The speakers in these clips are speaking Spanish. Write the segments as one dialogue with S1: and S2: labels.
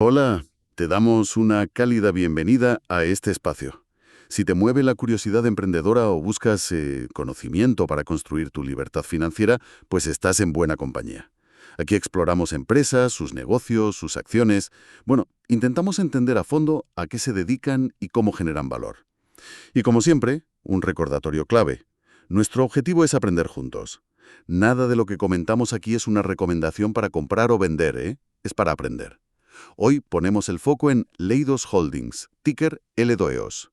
S1: Hola, te damos una cálida bienvenida a este espacio. Si te mueve la curiosidad emprendedora o buscas conocimiento para construir tu libertad financiera, pues estás en buena compañía. Aquí exploramos empresas, sus negocios, sus acciones. Bueno, intentamos entender a fondo a qué se dedican y cómo generan valor. Y como siempre, un recordatorio clave. Nuestro objetivo es aprender juntos. Nada de lo que comentamos aquí es una recomendación para comprar o vender, ¿eh? Es para aprender. Hoy ponemos el foco en Leidos Holdings, ticker LDOEOS.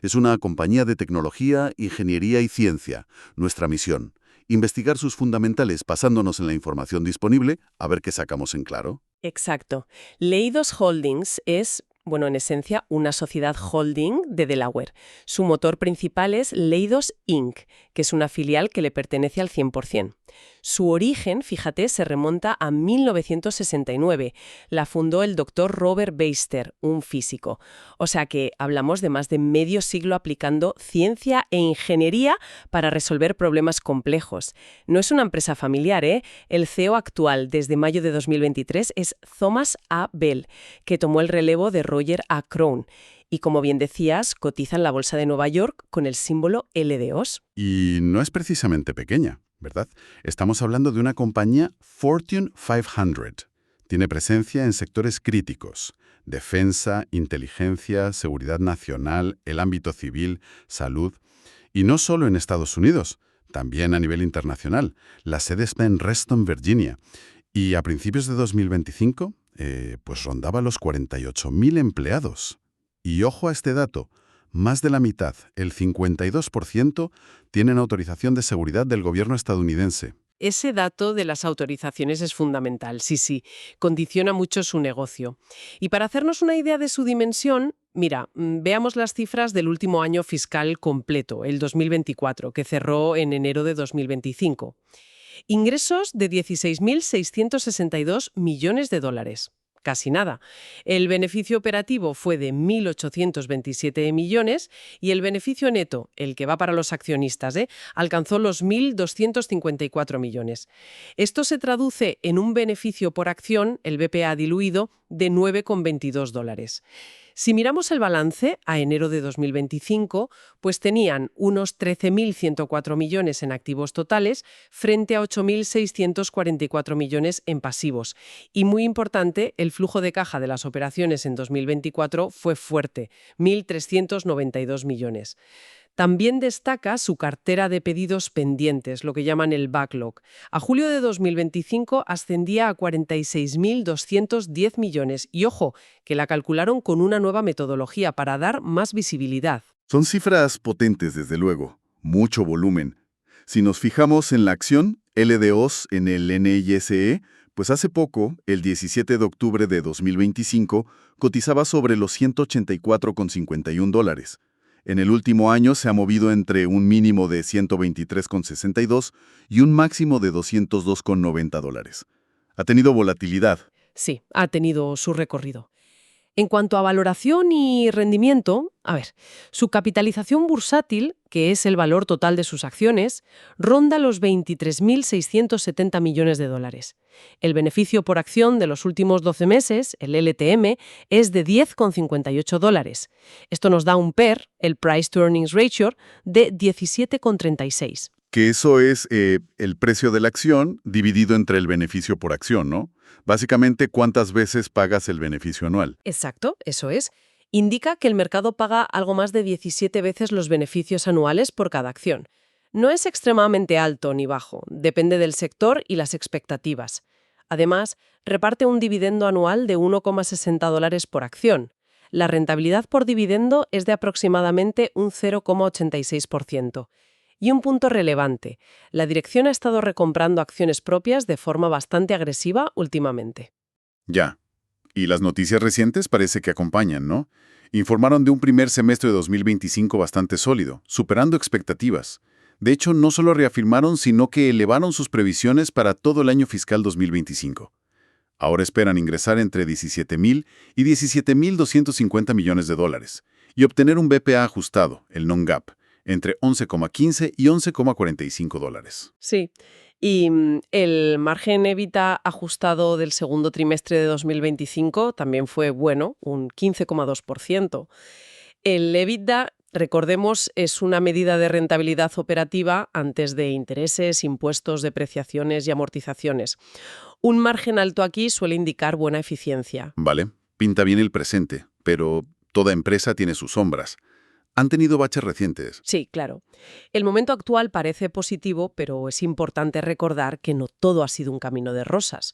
S1: Es una compañía de tecnología, ingeniería y ciencia. Nuestra misión, investigar sus fundamentales basándonos en la información disponible, a ver qué sacamos en claro.
S2: Exacto. Leidos Holdings es, bueno, en esencia, una sociedad holding de Delaware. Su motor principal es Leidos Inc., que es una filial que le pertenece al 100%. Su origen, fíjate, se remonta a 1969. La fundó el doctor Robert Beister, un físico. O sea que hablamos de más de medio siglo aplicando ciencia e ingeniería para resolver problemas complejos. No es una empresa familiar, ¿eh? El CEO actual, desde mayo de 2023, es Thomas A. Bell, que tomó el relevo de Roger A. Krohn. Y como bien decías, cotiza en la Bolsa de Nueva York con el símbolo LDOs.
S1: Y no es precisamente pequeña, ¿verdad? Estamos hablando de una compañía Fortune 500. Tiene presencia en sectores críticos: defensa, inteligencia, seguridad nacional, el ámbito civil, salud. Y no solo en Estados Unidos, también a nivel internacional. La sede está en Reston, Virginia. Y a principios de 2025, pues rondaba los 48.000 empleados. Y ojo a este dato, más de la mitad, el 52%, tienen autorización de seguridad del gobierno estadounidense.
S2: Ese dato de las autorizaciones es fundamental, sí, sí, condiciona mucho su negocio. Y para hacernos una idea de su dimensión, mira, veamos las cifras del último año fiscal completo, el 2024, que cerró en enero de 2025. Ingresos de 16.662 millones de dólares. Casi nada. El beneficio operativo fue de 1.827 millones y el beneficio neto, el que va para los accionistas, alcanzó los 1.254 millones. Esto se traduce en un beneficio por acción, el BPA diluido, de 9,22 dólares. Si miramos el balance a enero de 2025, pues tenían unos 13.104 millones en activos totales frente a 8.644 millones en pasivos. Y muy importante, el flujo de caja de las operaciones en 2024 fue fuerte, 1.392 millones. También destaca su cartera de pedidos pendientes, lo que llaman el backlog. A julio de 2025 ascendía a 46.210 millones y ojo, que la calcularon con una nueva metodología para dar más visibilidad.
S1: Son cifras potentes, desde luego, mucho volumen. Si nos fijamos en la acción LDOs en el NYSE, pues hace poco, el 17 de octubre de 2025, cotizaba sobre los 184,51 dólares. En el último año se ha movido entre un mínimo de 123,62 y un máximo de 202,90 dólares. Ha tenido volatilidad.
S2: Sí, ha tenido su recorrido. En cuanto a valoración y rendimiento, a ver, su capitalización bursátil, que es el valor total de sus acciones, ronda los 23.670 millones de dólares. El beneficio por acción de los últimos 12 meses, el LTM, es de 10,58 dólares. Esto nos da un PER, el Price to Earnings Ratio, de 17,36.
S1: Que eso es el precio de la acción dividido entre el beneficio por acción, ¿no? Básicamente, ¿cuántas veces pagas el beneficio anual?
S2: Exacto, eso es. Indica que el mercado paga algo más de 17 veces los beneficios anuales por cada acción. No es extremadamente alto ni bajo, depende del sector y las expectativas. Además, reparte un dividendo anual de 1,60 dólares por acción. La rentabilidad por dividendo es de aproximadamente un 0,86%. Y un punto relevante, la dirección ha estado recomprando acciones propias de forma bastante agresiva últimamente.
S1: Ya. Y las noticias recientes parece que acompañan, ¿no? Informaron de un primer semestre de 2025 bastante sólido, superando expectativas. De hecho, no solo reafirmaron, sino que elevaron sus previsiones para todo el año fiscal 2025. Ahora esperan ingresar entre 17.000 y 17.250 millones de dólares y obtener un BPA ajustado, el non-GAAP, entre 11,15 y 11,45 dólares.
S2: Sí, Y el margen EBITDA ajustado del segundo trimestre de 2025 también fue bueno, un 15,2%. El EBITDA, recordemos, es una medida de rentabilidad operativa antes de intereses, impuestos, depreciaciones y amortizaciones. Un margen alto aquí suele indicar buena eficiencia.
S1: Vale, pinta bien el presente, pero toda empresa tiene sus sombras. Han tenido baches recientes.
S2: Sí, claro. El momento actual parece positivo, pero es importante recordar que no todo ha sido un camino de rosas.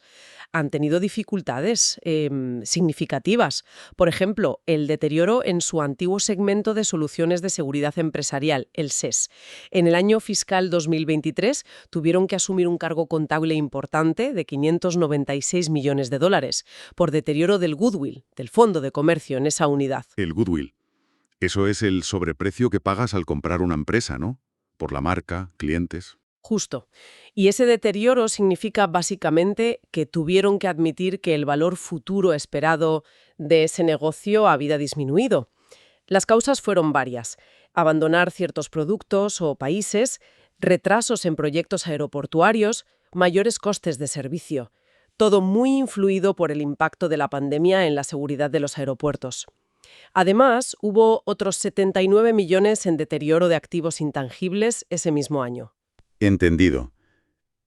S2: Han tenido dificultades significativas. Por ejemplo, el deterioro en su antiguo segmento de soluciones de seguridad empresarial, el SES. En el año fiscal 2023 tuvieron que asumir un cargo contable importante de 596 millones de dólares por deterioro del goodwill, del fondo de comercio en esa unidad.
S1: El goodwill. Eso es el sobreprecio que pagas al comprar una empresa, ¿no? Por la marca, clientes.
S2: Justo. Y ese deterioro significa básicamente que tuvieron que admitir que el valor futuro esperado de ese negocio había disminuido. Las causas fueron varias: abandonar ciertos productos o países, retrasos en proyectos aeroportuarios, mayores costes de servicio. Todo muy influido por el impacto de la pandemia en la seguridad de los aeropuertos. Además, hubo otros 79 millones en deterioro de activos intangibles ese mismo año.
S1: Entendido.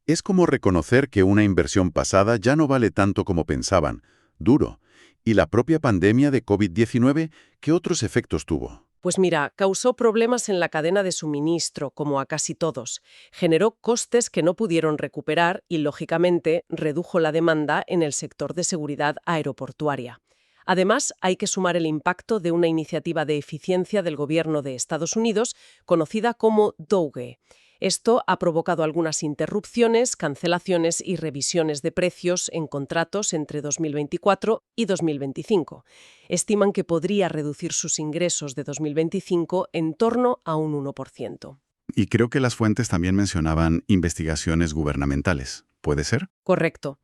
S1: Es como reconocer que una inversión pasada ya no vale tanto como pensaban. Duro. ¿Y la propia pandemia de COVID-19 qué otros efectos tuvo?
S2: Pues mira, causó problemas en la cadena de suministro, como a casi todos. Generó costes que no pudieron recuperar y, lógicamente, redujo la demanda en el sector de seguridad aeroportuaria. Además, hay que sumar el impacto de una iniciativa de eficiencia del gobierno de Estados Unidos conocida como DOGE. Esto ha provocado algunas interrupciones, cancelaciones y revisiones de precios en contratos entre 2024 y 2025. Estiman que podría reducir sus ingresos de 2025 en torno a un 1%.
S1: Y creo que las fuentes también mencionaban investigaciones gubernamentales. ¿Puede ser?
S2: Correcto.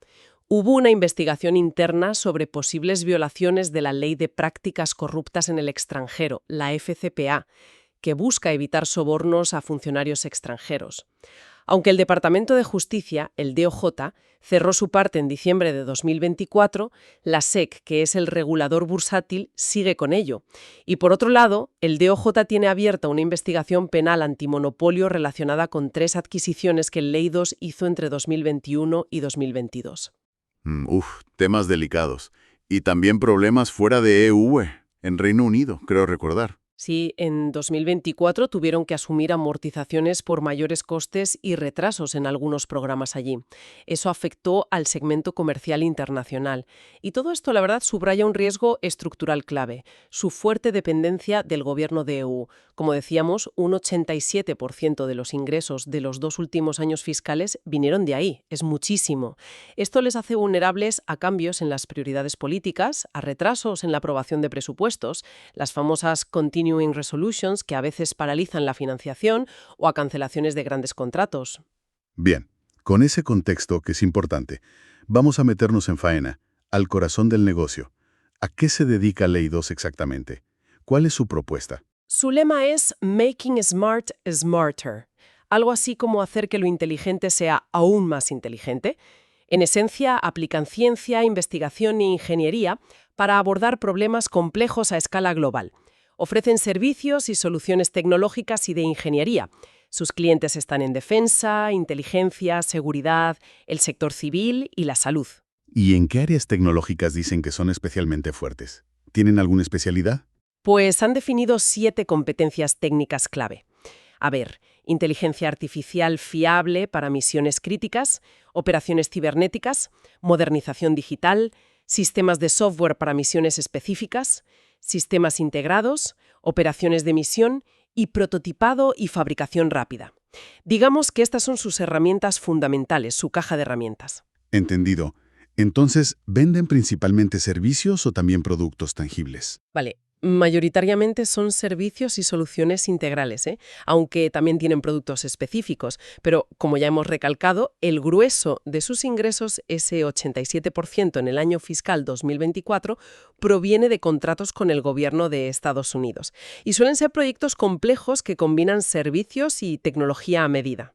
S2: Hubo una investigación interna sobre posibles violaciones de la Ley de Prácticas Corruptas en el Extranjero, la FCPA, que busca evitar sobornos a funcionarios extranjeros. Aunque el Departamento de Justicia, el DOJ, cerró su parte en diciembre de 2024, la SEC, que es el regulador bursátil, sigue con ello. Y por otro lado, el DOJ tiene abierta una investigación penal antimonopolio relacionada con 3 adquisiciones que el Leidos hizo entre 2021 y 2022.
S1: Temas delicados. Y también problemas fuera de EU, en Reino Unido, creo recordar.
S2: Sí, en 2024 tuvieron que asumir amortizaciones por mayores costes y retrasos en algunos programas allí. Eso afectó al segmento comercial internacional. Y todo esto, la verdad, subraya un riesgo estructural clave: su fuerte dependencia del gobierno de EU. Como decíamos, un 87% de los ingresos de los 2 últimos años fiscales vinieron de ahí. Es muchísimo. Esto les hace vulnerables a cambios en las prioridades políticas, a retrasos en la aprobación de presupuestos, las famosas Continuing Resolutions, que a veces paralizan la financiación, o a cancelaciones de grandes contratos.
S1: Bien, con ese contexto que es importante, vamos a meternos en faena, al corazón del negocio. ¿A qué se dedica Leidos exactamente? ¿Cuál es su propuesta?
S2: Su lema es Making Smart Smarter, algo así como hacer que lo inteligente sea aún más inteligente. En esencia, aplican ciencia, investigación e ingeniería para abordar problemas complejos a escala global. Ofrecen servicios y soluciones tecnológicas y de ingeniería. Sus clientes están en defensa, inteligencia, seguridad, el sector civil y la salud.
S1: ¿Y en qué áreas tecnológicas dicen que son especialmente fuertes? ¿Tienen alguna especialidad?
S2: Pues han definido 7 competencias técnicas clave. A ver, inteligencia artificial fiable para misiones críticas, operaciones cibernéticas, modernización digital, sistemas de software para misiones específicas, sistemas integrados, operaciones de misión y prototipado y fabricación rápida. Digamos que estas son sus herramientas fundamentales, su caja de herramientas.
S1: Entendido. Entonces, ¿venden principalmente servicios o también productos tangibles?
S2: Vale. Mayoritariamente son servicios y soluciones integrales, aunque también tienen productos específicos. Pero, como ya hemos recalcado, el grueso de sus ingresos, ese 87% en el año fiscal 2024, proviene de contratos con el gobierno de Estados Unidos. Y suelen ser proyectos complejos que combinan servicios y tecnología a medida.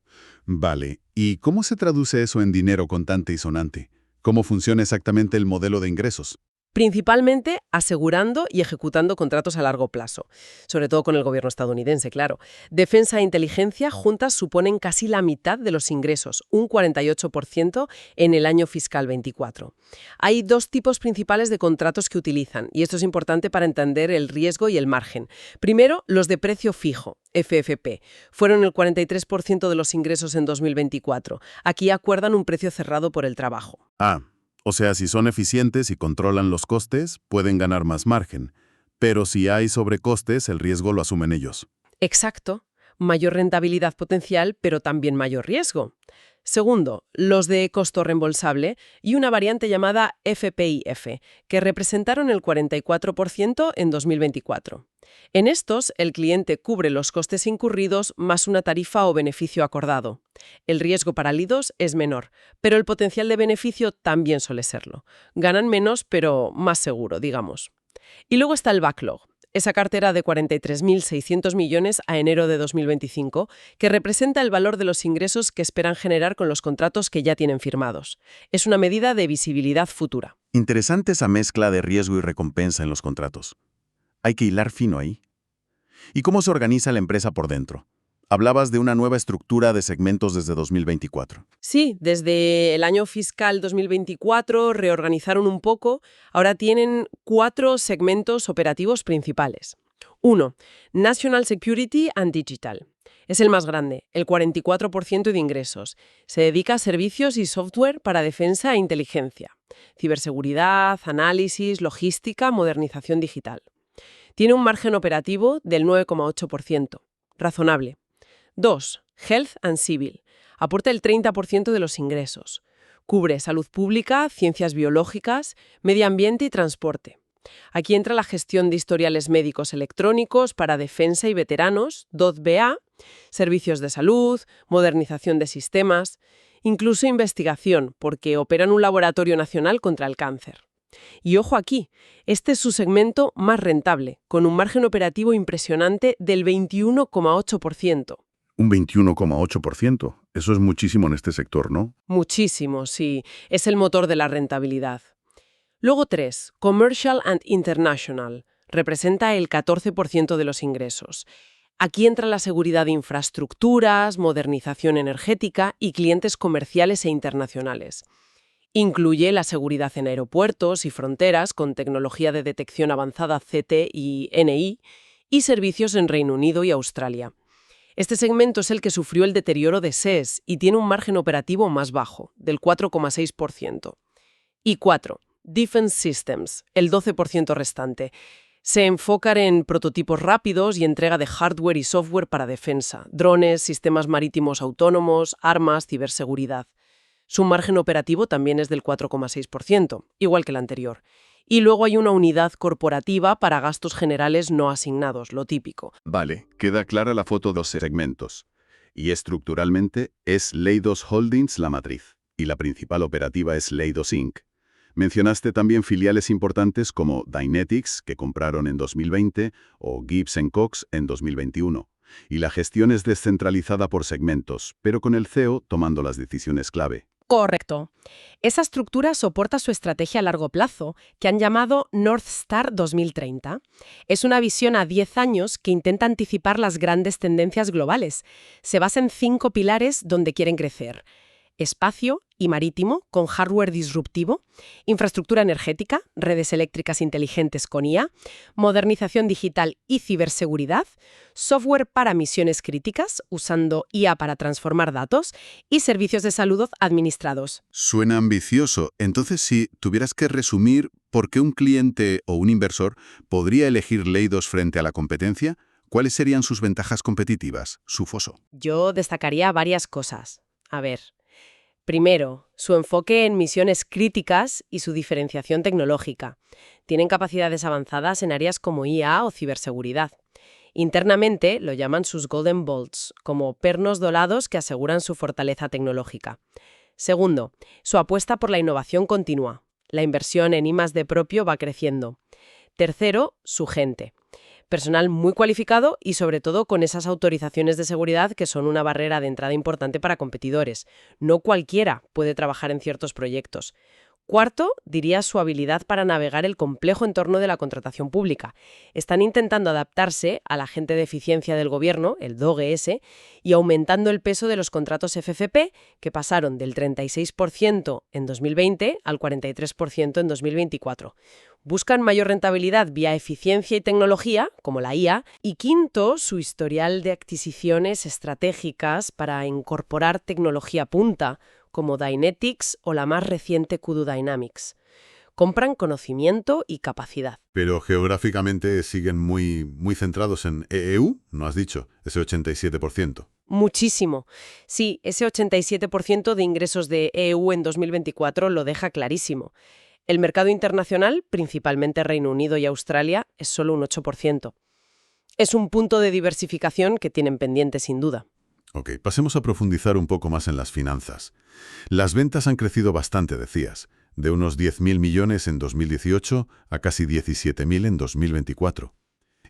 S1: Vale. ¿Y cómo se traduce eso en dinero contante y sonante? ¿Cómo funciona exactamente el modelo de ingresos?
S2: Principalmente asegurando y ejecutando contratos a largo plazo, sobre todo con el gobierno estadounidense, claro. Defensa e inteligencia juntas suponen casi la mitad de los ingresos, un 48% en el año fiscal 24. Hay dos tipos principales de contratos que utilizan, y esto es importante para entender el riesgo y el margen. Primero, los de precio fijo, FFP. Fueron el 43% de los ingresos en 2024. Aquí acuerdan un precio cerrado por el trabajo.
S1: Ah, o sea, si son eficientes y controlan los costes, pueden ganar más margen. Pero si hay sobrecostes, el riesgo lo asumen ellos.
S2: Exacto. Mayor rentabilidad potencial, pero también mayor riesgo. Segundo, los de costo reembolsable y una variante llamada FPIF, que representaron el 44% en 2024. En estos, el cliente cubre los costes incurridos más una tarifa o beneficio acordado. El riesgo para Lidos es menor, pero el potencial de beneficio también suele serlo. Ganan menos, pero más seguro, digamos. Y luego está el backlog, esa cartera de 43.600 millones a enero de 2025, que representa el valor de los ingresos que esperan generar con los contratos que ya tienen firmados. Es una medida de visibilidad futura.
S1: Interesante esa mezcla de riesgo y recompensa en los contratos. Hay que hilar fino ahí. ¿Y cómo se organiza la empresa por dentro? Hablabas de una nueva estructura de segmentos desde 2024.
S2: Sí, desde el año fiscal 2024 reorganizaron un poco. Ahora tienen 4 segmentos operativos principales. 1. National Security and Digital. Es el más grande, el 44% de ingresos. Se dedica a servicios y software para defensa e inteligencia. Ciberseguridad, análisis, logística, modernización digital. Tiene un margen operativo del 9,8%. Razonable. 2. Health and Civil. Aporta el 30% de los ingresos. Cubre salud pública, ciencias biológicas, medio ambiente y transporte. Aquí entra la gestión de historiales médicos electrónicos para defensa y veteranos, DOD-BA, servicios de salud, modernización de sistemas, incluso investigación, porque operan un laboratorio nacional contra el cáncer. Y ojo aquí, este es su segmento más rentable, con un margen operativo impresionante del 21,8%.
S1: Un 21,8%. Eso es muchísimo en este sector, ¿no?
S2: Muchísimo, sí. Es el motor de la rentabilidad. Luego 3. Commercial and International. Representa el 14% de los ingresos. Aquí entra la seguridad de infraestructuras, modernización energética y clientes comerciales e internacionales. Incluye la seguridad en aeropuertos y fronteras con tecnología de detección avanzada CT y NI y servicios en Reino Unido y Australia. Este segmento es el que sufrió el deterioro de SES y tiene un margen operativo más bajo, del 4,6%. Y 4. Defense Systems, el 12% restante. Se enfocan en prototipos rápidos y entrega de hardware y software para defensa, drones, sistemas marítimos autónomos, armas, ciberseguridad. Su margen operativo también es del 4,6%, igual que el anterior. Y luego hay una unidad corporativa para gastos generales no asignados, lo típico.
S1: Vale, queda clara la foto de los segmentos. Y estructuralmente es Leidos Holdings la matriz, y la principal operativa es Leidos Inc. Mencionaste también filiales importantes como Dynetics, que compraron en 2020, o Gibbs & Cox en 2021. Y la gestión es descentralizada por segmentos, pero con el CEO tomando las decisiones clave.
S3: Correcto. Esa estructura soporta su estrategia a largo plazo, que han llamado North Star 2030. Es una visión a 10 años que intenta anticipar las grandes tendencias globales. Se basa en 5 pilares donde quieren crecer: espacio y marítimo, con hardware disruptivo; infraestructura energética, redes eléctricas inteligentes con IA; modernización digital y ciberseguridad; software para misiones críticas, usando IA para transformar datos; y servicios de salud administrados.
S1: Suena ambicioso. Entonces, si tuvieras que resumir por qué un cliente o un inversor podría elegir Leidos frente a la competencia, ¿cuáles serían sus ventajas competitivas, su foso?
S3: Yo destacaría varias cosas. A ver. Primero, su enfoque en misiones críticas y su diferenciación tecnológica. Tienen capacidades avanzadas en áreas como IA o ciberseguridad. Internamente lo llaman sus Golden Bolts, como pernos dorados que aseguran su fortaleza tecnológica. Segundo, su apuesta por la innovación continua. La inversión en I+D propio va creciendo. Tercero, su gente. Personal muy cualificado y sobre todo con esas autorizaciones de seguridad que son una barrera de entrada importante para competidores. No cualquiera puede trabajar en ciertos proyectos. Cuarto, diría su habilidad para navegar el complejo entorno de la contratación pública. Están intentando adaptarse al agente de eficiencia del gobierno, el DOGS, y aumentando el peso de los contratos FFP, que pasaron del 36% en 2020 al 43% en 2024. Buscan mayor rentabilidad vía eficiencia y tecnología, como la IA. Y quinto, su historial de adquisiciones estratégicas para incorporar tecnología punta, como Dynetics o la más reciente Kudu Dynamics. Compran conocimiento y capacidad.
S1: Pero geográficamente siguen muy centrados en EU, ¿no has dicho? Ese 87%.
S3: Muchísimo. Sí, ese 87% de ingresos de EU en 2024 lo deja clarísimo. El mercado internacional, principalmente Reino Unido y Australia, es solo un 8%. Es un punto de diversificación que tienen pendiente sin duda.
S1: Ok, pasemos a profundizar un poco más en las finanzas. Las ventas han crecido bastante, decías, de unos 10.000 millones en 2018 a casi 17.000 en 2024.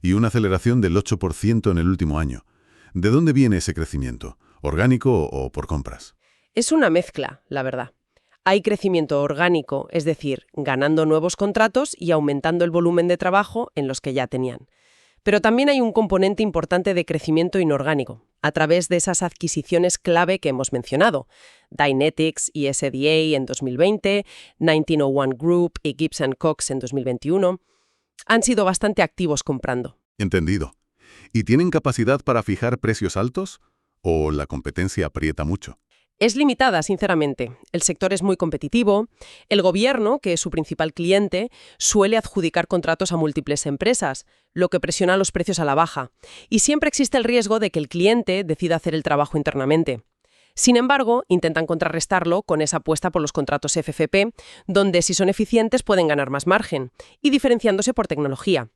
S1: Y una aceleración del 8% en el último año. ¿De dónde viene ese crecimiento? ¿Orgánico o por compras?
S3: Es una mezcla, la verdad. Hay crecimiento orgánico, es decir, ganando nuevos contratos y aumentando el volumen de trabajo en los que ya tenían. Pero también hay un componente importante de crecimiento inorgánico, a través de esas adquisiciones clave que hemos mencionado. Dynetics y SDA en 2020, 1901 Group y Gibbs & Cox en 2021. Han sido bastante activos comprando.
S1: Entendido. ¿Y tienen capacidad para fijar precios altos? ¿O la competencia aprieta mucho?
S3: Es limitada, sinceramente. El sector es muy competitivo. El gobierno, que es su principal cliente, suele adjudicar contratos a múltiples empresas, lo que presiona los precios a la baja. Y siempre existe el riesgo de que el cliente decida hacer el trabajo internamente. Sin embargo, intentan contrarrestarlo con esa apuesta por los contratos FFP, donde si son eficientes pueden ganar más margen, y diferenciándose por tecnología.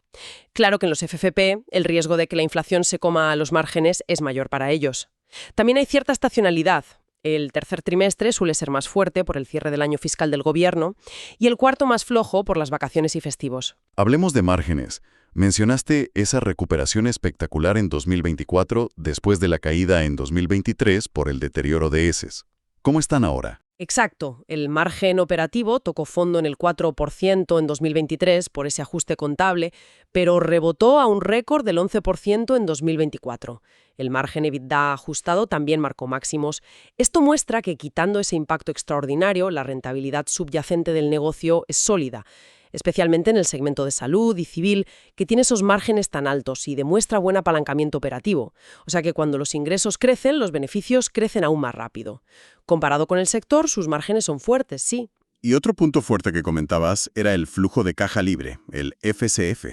S3: Claro que en los FFP el riesgo de que la inflación se coma a los márgenes es mayor para ellos. También hay cierta estacionalidad. El tercer trimestre suele ser más fuerte por el cierre del año fiscal del gobierno y el cuarto más flojo por las vacaciones y festivos.
S1: Hablemos de márgenes. Mencionaste esa recuperación espectacular en 2024 después de la caída en 2023 por el deterioro de ESES. ¿Cómo están ahora?
S3: Exacto. El margen operativo tocó fondo en el 4% en 2023 por ese ajuste contable, pero rebotó a un récord del 11% en 2024. El margen EBITDA ajustado también marcó máximos. Esto muestra que, quitando ese impacto extraordinario, la rentabilidad subyacente del negocio es sólida, especialmente en el segmento de salud y civil, que tiene esos márgenes tan altos y demuestra buen apalancamiento operativo. O sea que cuando los ingresos crecen, los beneficios crecen aún más rápido. Comparado con el sector, sus márgenes son fuertes, sí.
S4: Y otro punto fuerte que comentabas era el flujo de caja libre, el FCF.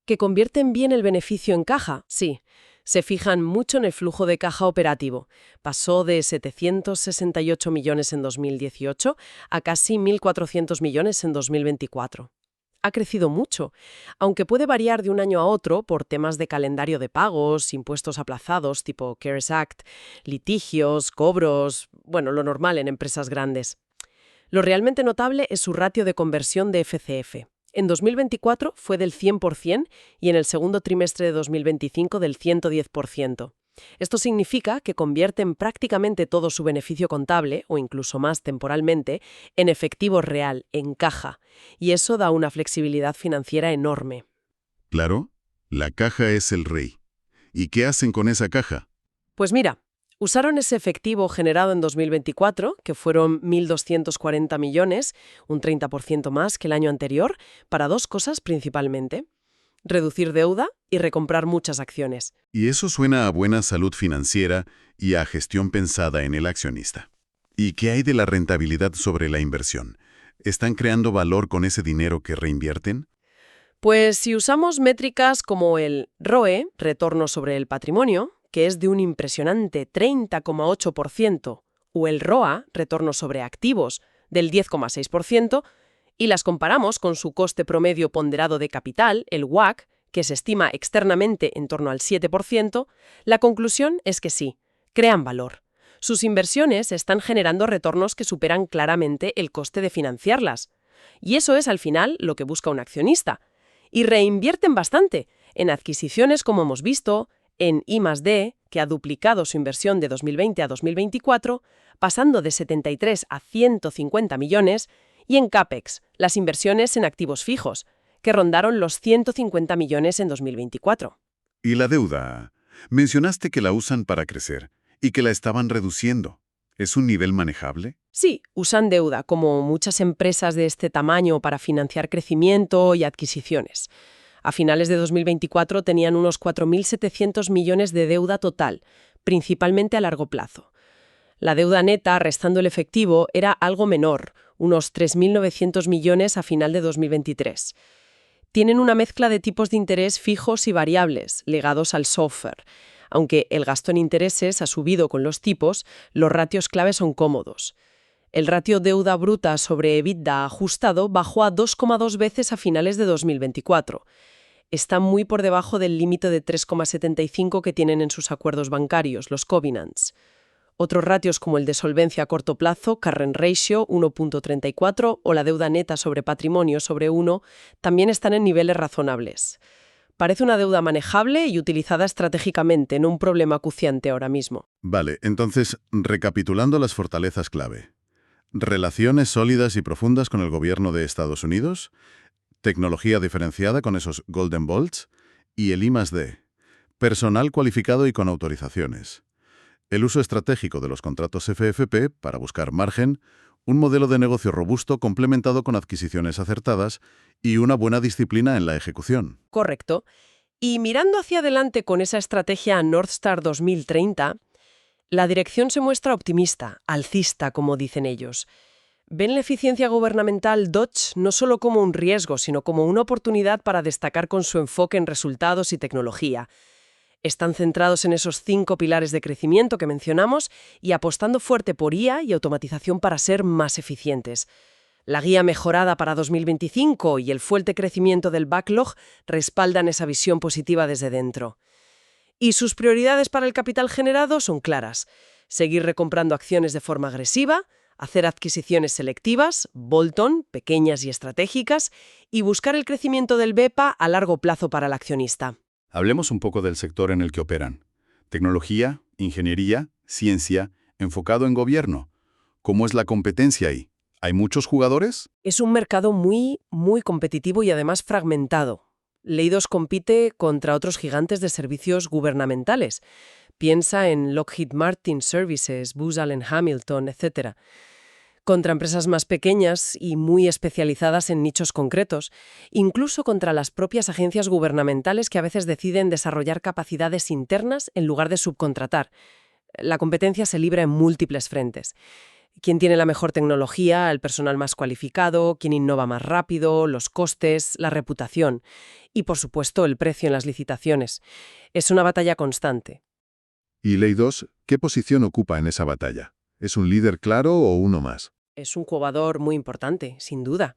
S3: ¿Que convierten bien el beneficio en caja? Sí. Se fijan mucho en el flujo de caja operativo. Pasó de 768 millones en 2018 a casi 1.400 millones en 2024. Ha crecido mucho, aunque puede variar de un año a otro por temas de calendario de pagos, impuestos aplazados tipo CARES Act, litigios, cobros, bueno, lo normal en empresas grandes. Lo realmente notable es su ratio de conversión de FCF. En 2024 fue del 100% y en el segundo trimestre de 2025 del 110%. Esto significa que convierten prácticamente todo su beneficio contable, o incluso más temporalmente, en efectivo real, en caja, y eso da una flexibilidad financiera enorme.
S1: Claro, la caja es el rey. ¿Y qué hacen con esa caja?
S3: Pues mira, usaron ese efectivo generado en 2024, que fueron 1.240 millones, un 30% más que el año anterior, para dos cosas principalmente: reducir deuda y recomprar muchas acciones.
S1: Y eso suena a buena salud financiera y a gestión pensada en el accionista. ¿Y qué hay de la rentabilidad sobre la inversión? ¿Están creando valor con ese dinero que reinvierten?
S3: Pues si usamos métricas como el ROE, retorno sobre el patrimonio, que es de un impresionante 30,8%, o el ROA, retorno sobre activos, del 10,6%, y las comparamos con su coste promedio ponderado de capital, el WACC, que se estima externamente en torno al 7%, la conclusión es que sí, crean valor. Sus inversiones están generando retornos que superan claramente el coste de financiarlas. Y eso es, al final, lo que busca un accionista. Y reinvierten bastante. En adquisiciones, como hemos visto, en I+D, que ha duplicado su inversión de 2020 a 2024, pasando de 73 a 150 millones, y en CAPEX, las inversiones en activos fijos, que rondaron los 150 millones en 2024.
S1: Y la deuda. Mencionaste que la usan para crecer y que la estaban reduciendo. ¿Es un nivel manejable?
S3: Sí, usan deuda, como muchas empresas de este tamaño, para financiar crecimiento y adquisiciones. A finales de 2024 tenían unos 4.700 millones de deuda total, principalmente a largo plazo. La deuda neta, restando el efectivo, era algo menor, unos 3.900 millones a final de 2023. Tienen una mezcla de tipos de interés fijos y variables, ligados al SOFR. Aunque el gasto en intereses ha subido con los tipos, los ratios clave son cómodos. El ratio deuda bruta sobre EBITDA ajustado bajó a 2,2 veces a finales de 2024. Está muy por debajo del límite de 3,75 que tienen en sus acuerdos bancarios, los covenants. Otros ratios como el de solvencia a corto plazo, current ratio 1.34 o la deuda neta sobre patrimonio sobre 1, también están en niveles razonables. Parece una deuda manejable y utilizada estratégicamente, no un problema acuciante ahora mismo.
S1: Vale, entonces, recapitulando las fortalezas clave. Relaciones sólidas y profundas con el gobierno de Estados Unidos, tecnología diferenciada con esos Golden Bolts y el I+D, personal cualificado y con autorizaciones. El uso estratégico de los contratos FFP para buscar margen, un modelo de negocio robusto complementado con adquisiciones acertadas y una buena disciplina en la ejecución.
S3: Correcto. Y mirando hacia adelante con esa estrategia North Star 2030, la dirección se muestra optimista, alcista, como dicen ellos. Ven la eficiencia gubernamental Dodge no solo como un riesgo, sino como una oportunidad para destacar con su enfoque en resultados y tecnología. Están centrados en esos 5 pilares de crecimiento que mencionamos y apostando fuerte por IA y automatización para ser más eficientes. La guía mejorada para 2025 y el fuerte crecimiento del backlog respaldan esa visión positiva desde dentro. Y sus prioridades para el capital generado son claras: seguir recomprando acciones de forma agresiva, hacer adquisiciones selectivas, bolt-on, pequeñas y estratégicas, y buscar el crecimiento del BEPA a largo plazo para el accionista.
S4: Hablemos un poco del sector en el que operan. Tecnología, ingeniería, ciencia, enfocado en gobierno. ¿Cómo es la competencia ahí? ¿Hay muchos jugadores?
S3: Es un mercado muy competitivo y además fragmentado. Leidos compite contra otros gigantes de servicios gubernamentales. Piensa en Lockheed Martin Services, Booz Allen Hamilton, etc. Contra empresas más pequeñas y muy especializadas en nichos concretos, incluso contra las propias agencias gubernamentales que a veces deciden desarrollar capacidades internas en lugar de subcontratar. La competencia se libra en múltiples frentes. ¿Quién tiene la mejor tecnología, el personal más cualificado, quién innova más rápido, los costes, la reputación y, por supuesto, el precio en las licitaciones? Es una batalla constante.
S5: ¿Y Leidos qué posición ocupa en esa batalla? ¿Es un líder claro o uno más?
S3: Es un jugador muy importante, sin duda.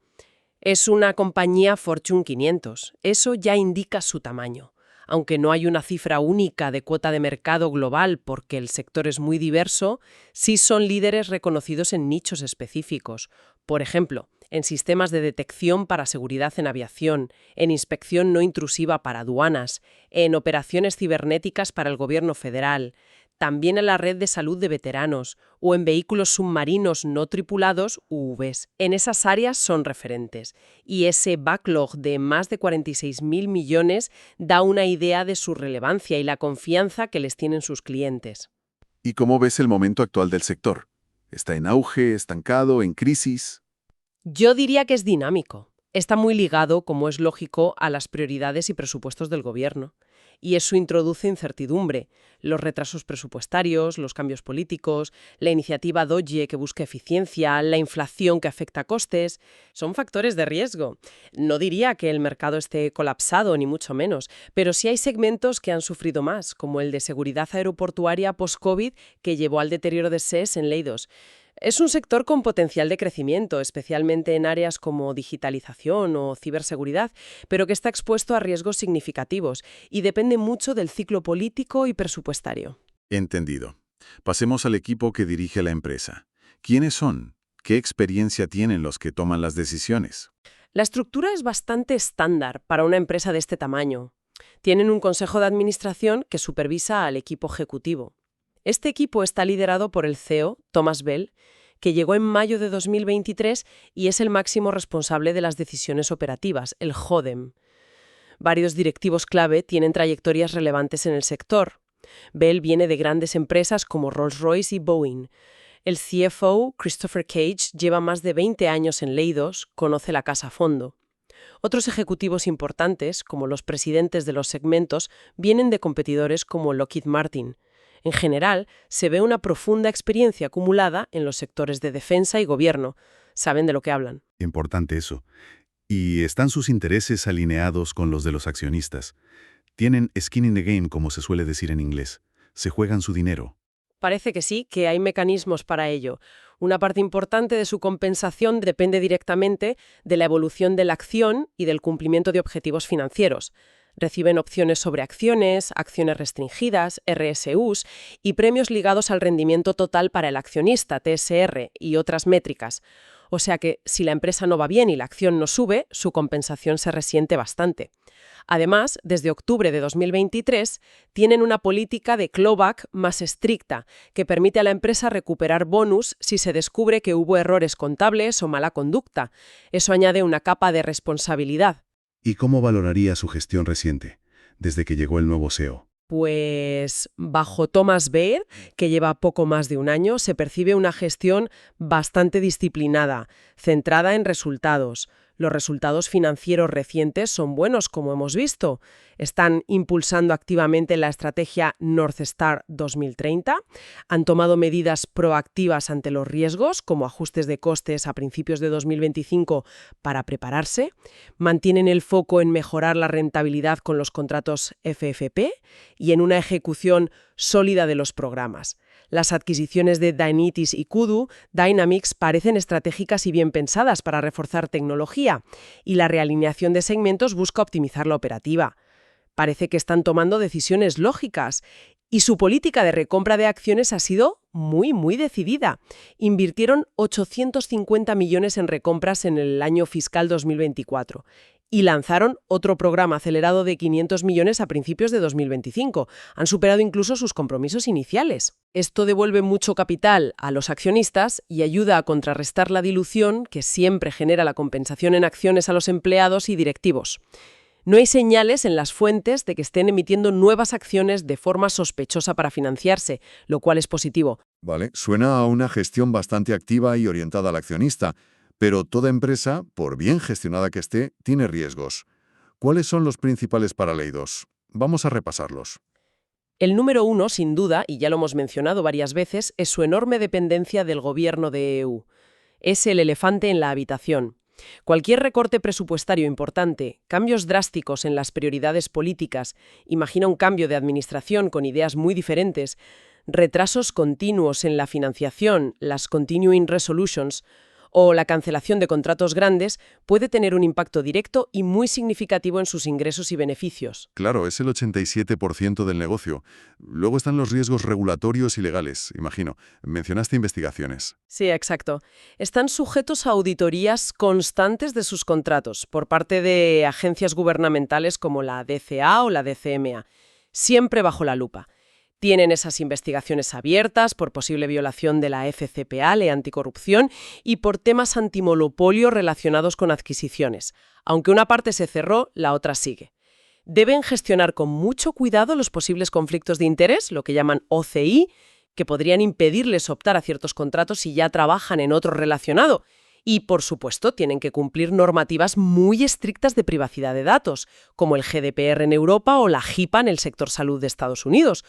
S3: Es una compañía Fortune 500. Eso ya indica su tamaño. Aunque no hay una cifra única de cuota de mercado global porque el sector es muy diverso, sí son líderes reconocidos en nichos específicos. Por ejemplo, en sistemas de detección para seguridad en aviación, en inspección no intrusiva para aduanas, en operaciones cibernéticas para el gobierno federal, también en la red de salud de veteranos o en vehículos submarinos no tripulados, UVs. En esas áreas son referentes. Y ese backlog de más de 46.000 millones da una idea de su relevancia y la confianza que les tienen sus clientes.
S1: ¿Y cómo ves el momento actual del sector? ¿Está en auge, estancado, en crisis?
S3: Yo diría que es dinámico. Está muy ligado, como es lógico, a las prioridades y presupuestos del gobierno. Y eso introduce incertidumbre. Los retrasos presupuestarios, los cambios políticos, la iniciativa DOGE que busca eficiencia, la inflación que afecta a costes, son factores de riesgo. No diría que el mercado esté colapsado, ni mucho menos, pero sí hay segmentos que han sufrido más, como el de seguridad aeroportuaria post-COVID que llevó al deterioro de SES en Leidos. Es un sector con potencial de crecimiento, especialmente en áreas como digitalización o ciberseguridad, pero que está expuesto a riesgos significativos y depende mucho del ciclo político y presupuestario.
S1: Entendido. Pasemos al equipo que dirige la empresa. ¿Quiénes son? ¿Qué experiencia tienen los que toman las decisiones?
S3: La estructura es bastante estándar para una empresa de este tamaño. Tienen un consejo de administración que supervisa al equipo ejecutivo. Este equipo está liderado por el CEO, Thomas Bell, que llegó en mayo de 2023 y es el máximo responsable de las decisiones operativas, el JODEM. Varios directivos clave tienen trayectorias relevantes en el sector. Bell viene de grandes empresas como Rolls-Royce y Boeing. El CFO, Christopher Cage, lleva más de 20 años en Leidos, conoce la casa a fondo. Otros ejecutivos importantes, como los presidentes de los segmentos, vienen de competidores como Lockheed Martin. En general, se ve una profunda experiencia acumulada en los sectores de defensa y gobierno. Saben de lo que hablan.
S4: Importante eso. ¿Y están sus intereses alineados con los de los accionistas? Tienen skin in the game, como se suele decir en inglés. Se juegan su dinero.
S3: Parece que sí, que hay mecanismos para ello. Una parte importante de su compensación depende directamente de la evolución de la acción y del cumplimiento de objetivos financieros. Reciben opciones sobre acciones, acciones restringidas, RSUs y premios ligados al rendimiento total para el accionista, TSR, y otras métricas. O sea que, si la empresa no va bien y la acción no sube, su compensación se resiente bastante. Además, desde octubre de 2023, tienen una política de clawback más estricta, que permite a la empresa recuperar bonus si se descubre que hubo errores contables o mala conducta. Eso añade una capa de responsabilidad.
S4: ¿Y cómo valoraría su gestión reciente, desde que llegó el nuevo CEO?
S3: Pues bajo Thomas Baer, que lleva poco más de un año, se percibe una gestión bastante disciplinada, centrada en resultados. Los resultados financieros recientes son buenos, como hemos visto. Están impulsando activamente la estrategia North Star 2030, han tomado medidas proactivas ante los riesgos, como ajustes de costes a principios de 2025 para prepararse, mantienen el foco en mejorar la rentabilidad con los contratos FFP y en una ejecución sólida de los programas. Las adquisiciones de Dynitis y Kudu, Dynamics, parecen estratégicas y bien pensadas para reforzar tecnología, y la realineación de segmentos busca optimizar la operativa. Parece que están tomando decisiones lógicas, y su política de recompra de acciones ha sido muy decidida. Invirtieron 850 millones en recompras en el año fiscal 2024. Y lanzaron otro programa acelerado de 500 millones a principios de 2025. Han superado incluso sus compromisos iniciales. Esto devuelve mucho capital a los accionistas y ayuda a contrarrestar la dilución que siempre genera la compensación en acciones a los empleados y directivos. No hay señales en las fuentes de que estén emitiendo nuevas acciones de forma sospechosa para financiarse, lo cual es positivo.
S5: Vale, suena a una gestión bastante activa y orientada al accionista. Pero toda empresa, por bien gestionada que esté, tiene riesgos. ¿Cuáles son los principales para Leidos? Vamos a repasarlos.
S3: El número 1, sin duda, y ya lo hemos mencionado varias veces, es su enorme dependencia del gobierno de EU. Es el elefante en la habitación. Cualquier recorte presupuestario importante, cambios drásticos en las prioridades políticas, imagina un cambio de administración con ideas muy diferentes, retrasos continuos en la financiación, las Continuing Resolutions, o la cancelación de contratos grandes, puede tener un impacto directo y muy significativo en sus ingresos y beneficios.
S5: Claro, es el 87% del negocio. Luego están los riesgos regulatorios y legales, imagino. Mencionaste investigaciones.
S3: Sí, exacto. Están sujetos a auditorías constantes de sus contratos por parte de agencias gubernamentales como la DCA o la DCMA, siempre bajo la lupa. Tienen esas investigaciones abiertas por posible violación de la FCPA, ley anticorrupción, y por temas antimonopolio relacionados con adquisiciones. Aunque una parte se cerró, la otra sigue. Deben gestionar con mucho cuidado los posibles conflictos de interés, lo que llaman OCI, que podrían impedirles optar a ciertos contratos si ya trabajan en otro relacionado. Y, por supuesto, tienen que cumplir normativas muy estrictas de privacidad de datos, como el GDPR en Europa o la HIPAA en el sector salud de Estados Unidos.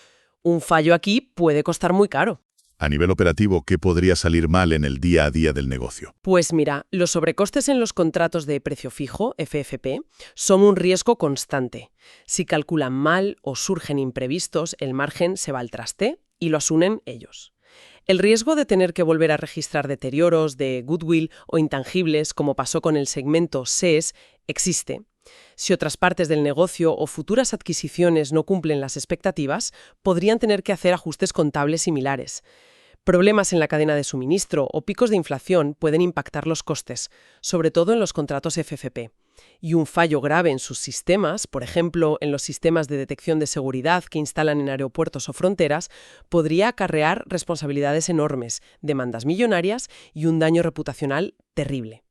S3: Un fallo aquí puede costar muy caro.
S4: A nivel operativo, ¿qué podría salir mal en el día a día del negocio?
S3: Pues mira, los sobrecostes en los contratos de precio fijo, FFP, son un riesgo constante. Si calculan mal o surgen imprevistos, el margen se va al traste y lo asumen ellos. El riesgo de tener que volver a registrar deterioros de goodwill o intangibles, como pasó con el segmento SES, existe. Si otras partes del negocio o futuras adquisiciones no cumplen las expectativas, podrían tener que hacer ajustes contables similares. Problemas en la cadena de suministro o picos de inflación pueden impactar los costes, sobre todo en los contratos FFP.
S2: Y un fallo grave en sus sistemas, por ejemplo, en los sistemas de detección de seguridad que instalan en aeropuertos o fronteras, podría acarrear responsabilidades enormes, demandas millonarias y un daño reputacional terrible.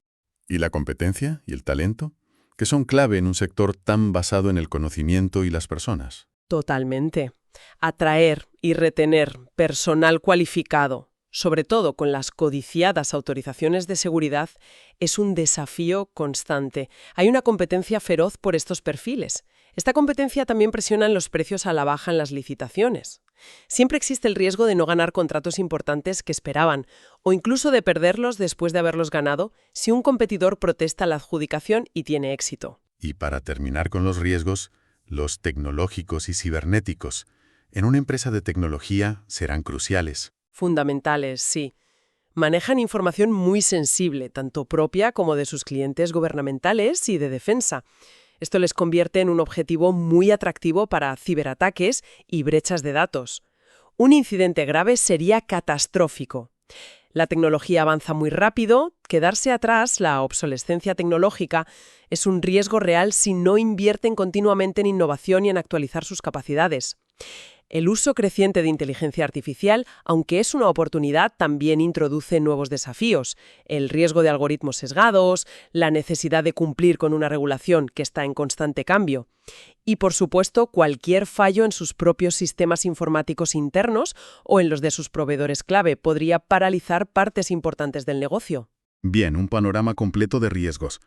S4: ¿Y la competencia y el talento? Que son clave en un sector tan basado en el conocimiento y las personas.
S2: Totalmente. Atraer y retener personal cualificado, sobre todo con las codiciadas autorizaciones de seguridad, es un desafío constante. Hay una competencia feroz por estos perfiles. Esta competencia también presiona en los precios a la baja en las licitaciones. Siempre existe el riesgo de no ganar contratos importantes que esperaban, o incluso de perderlos después de haberlos ganado, si un competidor protesta la adjudicación y tiene éxito.
S4: Y para terminar con los riesgos, los tecnológicos y cibernéticos, en una empresa de tecnología serán cruciales.
S2: Fundamentales, sí. Manejan información muy sensible, tanto propia como de sus clientes gubernamentales y de defensa. Esto les convierte en un objetivo muy atractivo para ciberataques y brechas de datos. Un incidente grave sería catastrófico. La tecnología avanza muy rápido, quedarse atrás, la obsolescencia tecnológica, es un riesgo real si no invierten continuamente en innovación y en actualizar sus capacidades. El uso creciente de inteligencia artificial, aunque es una oportunidad, también introduce nuevos desafíos. El riesgo de algoritmos sesgados, la necesidad de cumplir con una regulación que está en constante cambio. Y, por supuesto, cualquier fallo en sus propios sistemas informáticos internos o en los de sus proveedores clave podría paralizar partes importantes del negocio.
S4: Bien, un panorama completo de riesgos.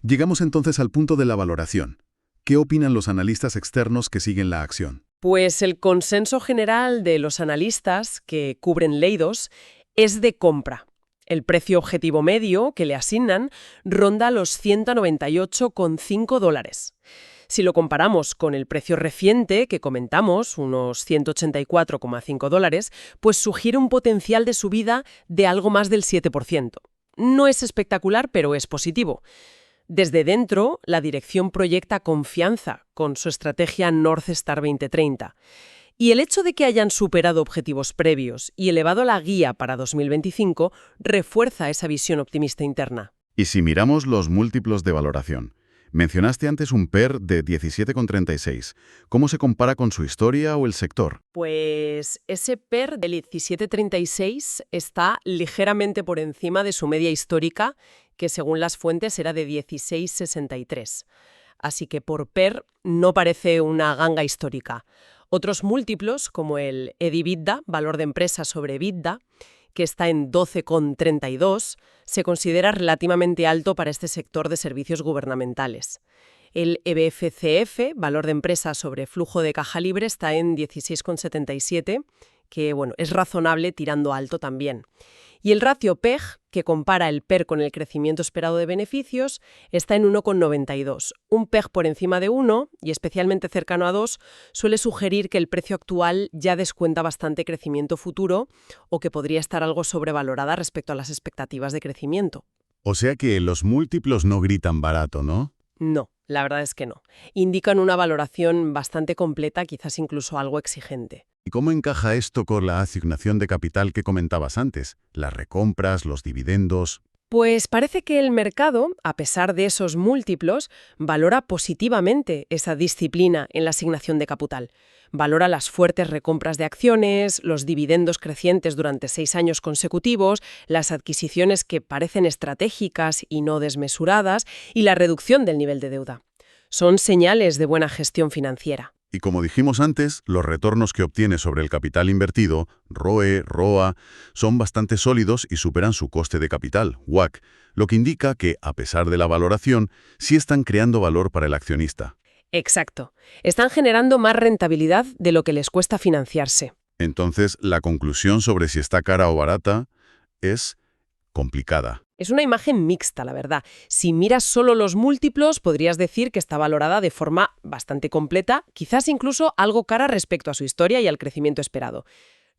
S4: Llegamos entonces al punto de la valoración. ¿Qué opinan los analistas externos que siguen la acción?
S2: Pues el consenso general de los analistas que cubren Leidos es de compra. El precio objetivo medio que le asignan ronda los $198,5. Si lo comparamos con el precio reciente que comentamos, unos $184,5, pues sugiere un potencial de subida de algo más del 7%. No es espectacular, pero es positivo. Desde dentro, la dirección proyecta confianza con su estrategia North Star 2030. Y el hecho de que hayan superado objetivos previos y elevado la guía para 2025 refuerza esa visión optimista interna.
S1: Y si miramos los múltiplos de valoración, mencionaste antes un PER de 17,36. ¿Cómo se compara con su historia o el sector?
S2: Pues ese PER del 17,36 está ligeramente por encima de su media histórica, que según las fuentes era de 16,63. Así que por PER no parece una ganga histórica. Otros múltiplos, como el EV/EBITDA, valor de empresa sobre EBITDA, que está en 12,32, se considera relativamente alto para este sector de servicios gubernamentales. El EBFCF, valor de empresa sobre flujo de caja libre, está en 16,77, que es razonable tirando alto también. Y el ratio PEG, que compara el PER con el crecimiento esperado de beneficios, está en 1,92. Un PEG por encima de 1, y especialmente cercano a 2, suele sugerir que el precio actual ya descuenta bastante crecimiento futuro o que podría estar algo sobrevalorada respecto a las expectativas de crecimiento.
S4: O sea que los múltiplos no gritan barato, ¿no?
S2: No, la verdad es que no. Indican una valoración bastante completa, quizás incluso algo exigente.
S4: ¿Y cómo encaja esto con la asignación de capital que comentabas antes? Las recompras, los dividendos.
S2: Pues parece que el mercado, a pesar de esos múltiplos, valora positivamente esa disciplina en la asignación de capital. Valora las fuertes recompras de acciones, los dividendos crecientes durante 6 años consecutivos, las adquisiciones que parecen estratégicas y no desmesuradas, y la reducción del nivel de deuda. Son señales de buena gestión financiera.
S4: Y como dijimos antes, los retornos que obtiene sobre el capital invertido, ROE, ROA, son bastante sólidos y superan su coste de capital, WACC, lo que indica que, a pesar de la valoración, sí están creando valor para el accionista.
S2: Exacto. Están generando más rentabilidad de lo que les cuesta financiarse.
S4: Entonces, la conclusión sobre si está cara o barata es complicada.
S2: Es una imagen mixta, la verdad. Si miras solo los múltiplos, podrías decir que está valorada de forma bastante completa, quizás incluso algo cara respecto a su historia y al crecimiento esperado.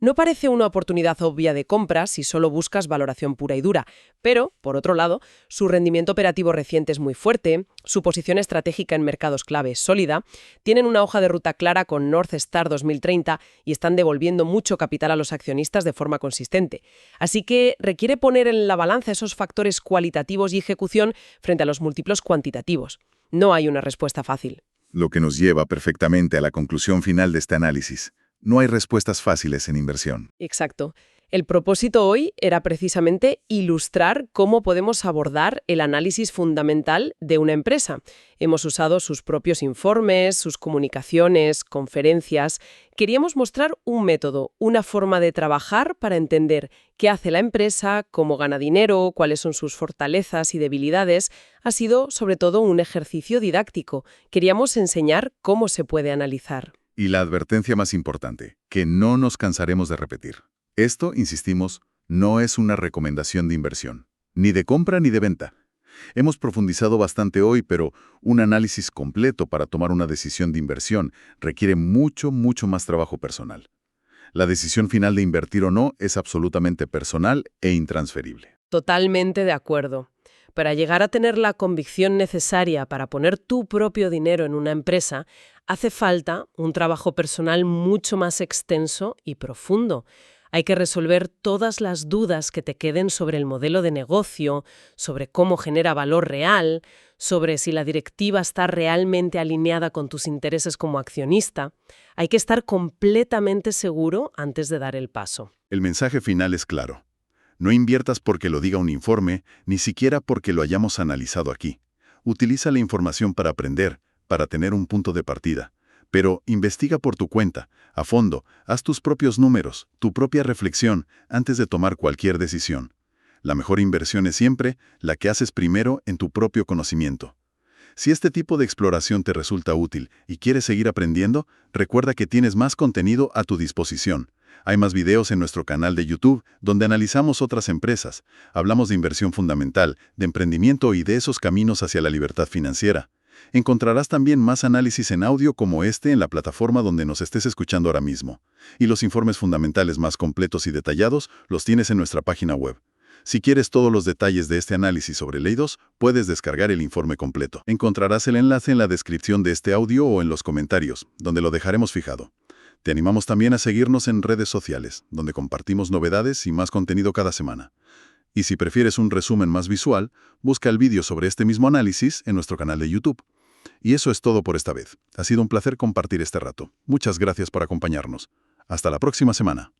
S3: No parece una oportunidad obvia de compra si solo buscas valoración pura y dura, pero, por otro lado, su rendimiento operativo reciente es muy fuerte, su posición estratégica en mercados clave es sólida, tienen una hoja de ruta clara con North Star 2030 y están devolviendo mucho capital a los accionistas de forma consistente. Así que requiere poner en la balanza esos factores cualitativos y ejecución frente a los múltiplos cuantitativos. No hay una respuesta fácil.
S4: Lo que nos lleva perfectamente a la conclusión final de este análisis. No hay respuestas fáciles en inversión.
S3: Exacto. El propósito hoy era precisamente ilustrar cómo podemos abordar el análisis fundamental de una empresa. Hemos usado sus propios informes, sus comunicaciones, conferencias. Queríamos mostrar un método, una forma de trabajar para entender qué hace la empresa, cómo gana dinero, cuáles son sus fortalezas y debilidades. Ha sido, sobre todo, un ejercicio didáctico. Queríamos enseñar cómo se puede analizar.
S4: Y la advertencia más importante, que no nos cansaremos de repetir. Esto, insistimos, no es una recomendación de inversión, ni de compra ni de venta. Hemos profundizado bastante hoy, pero un análisis completo para tomar una decisión de inversión requiere mucho más trabajo personal. La decisión final de invertir o no es absolutamente personal e intransferible.
S3: Totalmente de acuerdo. Para llegar a tener la convicción necesaria para poner tu propio dinero en una empresa, hace falta un trabajo personal mucho más extenso y profundo. Hay que resolver todas las dudas que te queden sobre el modelo de negocio, sobre cómo genera valor real, sobre si la directiva está realmente alineada con tus intereses como accionista. Hay que estar completamente seguro antes de dar el paso.
S4: El mensaje final es claro. No inviertas porque lo diga un informe, ni siquiera porque lo hayamos analizado aquí. Utiliza la información para aprender, para tener un punto de partida. Pero investiga por tu cuenta, a fondo, haz tus propios números, tu propia reflexión, antes de tomar cualquier decisión. La mejor inversión es siempre la que haces primero en tu propio conocimiento. Si este tipo de exploración te resulta útil y quieres seguir aprendiendo, recuerda que tienes más contenido a tu disposición. Hay más videos en nuestro canal de YouTube donde analizamos otras empresas, hablamos de inversión fundamental, de emprendimiento y de esos caminos hacia la libertad financiera. Encontrarás también más análisis en audio como este en la plataforma donde nos estés escuchando ahora mismo. Y los informes fundamentales más completos y detallados los tienes en nuestra página web. Si quieres todos los detalles de este análisis sobre Leidos, puedes descargar el informe completo. Encontrarás el enlace en la descripción de este audio o en los comentarios, donde lo dejaremos fijado. Te animamos también a seguirnos en redes sociales, donde compartimos novedades y más contenido cada semana. Y si prefieres un resumen más visual, busca el vídeo sobre este mismo análisis en nuestro canal de YouTube. Y eso es todo por esta vez. Ha sido un placer compartir este rato. Muchas gracias por acompañarnos. Hasta la próxima semana.